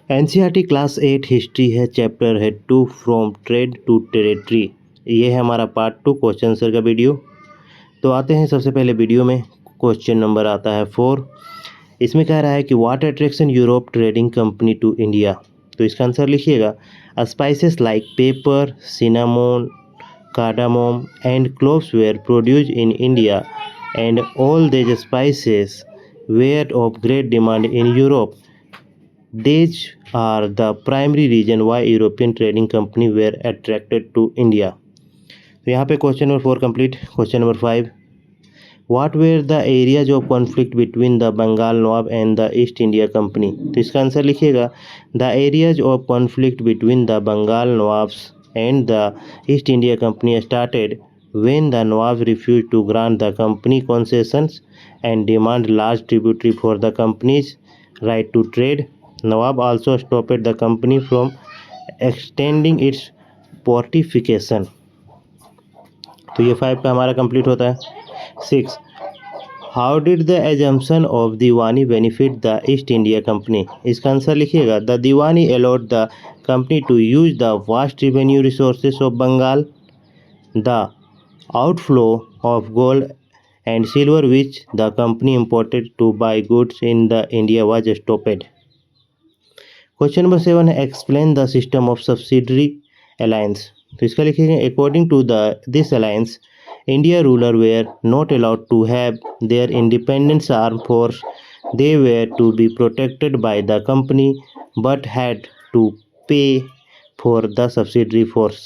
NCERT class 8 history है, chapter है 2 from trade to territory. ये है हमारा पार्ट 2 क्वेश्चन आंसर का वीडियो। तो आते हैं सबसे पहले वीडियो में। क्वेश्चन नंबर आता है 4। इसमें कह रहा है कि what attraction Europe trading company to India. तो इसका आंसर लिखिएगा, spices like pepper, cinnamon, cardamom and cloves were produced in India, and all these spices were of great demand in Europe. These are the primary reason why European trading company were attracted to India. तो यहाँ पे question number 4 complete. Question number 5, What were the areas of conflict between the Bengal Nawab and the East India Company? तो इसका answer लिखिएगा, The areas of conflict between the Bengal Nawabs and the East India Company started when the Nawabs refused to grant the company concessions and demand large tributary for the company's right to trade. Nawab also stopped the company from extending its fortification. तो ये 5 का हमारा complete होता है। 6, How did the assumption of Diwani benefit the East India Company? इसका answer लिखिएगा, The Diwani allowed the company to use the vast revenue resources of Bengal. The outflow of gold and silver which the company imported to buy goods in the India was stopped. Question number 7 है, explain the system of subsidiary alliance. तो इसका लिखिएगा, according to this alliance India ruler were not allowed to have their independence arm force, they were to be protected by the company but had to pay for the subsidiary force.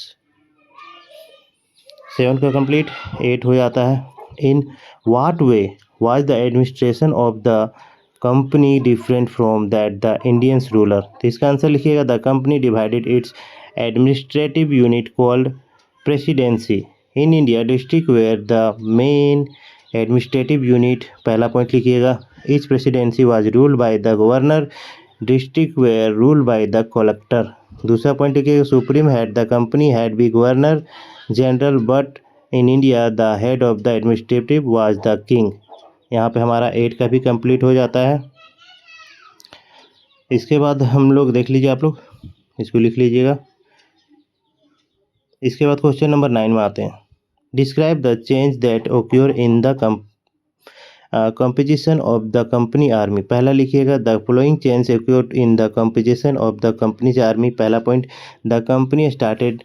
7 का complete. 8 हो जाता है, in what way was the administration of the company different from that the Indians ruler. तो इसका answer लिखिएगा, the company divided its administrative unit called presidency in India district were the main administrative unit. पहला point लिखिएगा, each presidency was ruled by the governor, district were ruled by the collector. दूसरा point लिखिएगा, supreme head the company had be governor general but in India the head of the administrative was the king. यहाँ पे हमारा 8 का भी complete हो जाता है। इसके बाद हम लोग देख लीजिए, आप लोग इसको लिख लीजिएगा। इसके बाद क्वेश्चन नंबर 9 में आते हैं, describe the change that occur in the composition of the company army. पहला लिखिएगा, the following change occurred in the composition of the companies army. पहला point, the company started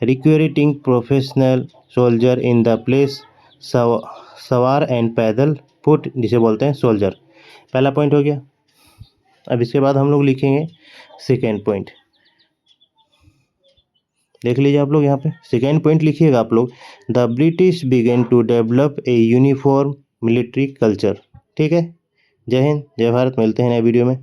recruiting professional soldier in the place सवार and पैदल foot, जिसे बोलते हैं soldier. पहला point हो गया। अब इसके बाद हम लोग लिखेंगे सेकेंड पॉइंट। देख लीजिए आप लोग, यहाँ पे सेकेंड पॉइंट लिखिएगा आप लोग, the British began to develop a uniform military culture. ठीक है, जय हिंद, जय भारत। मिलते हैं नए वीडियो में।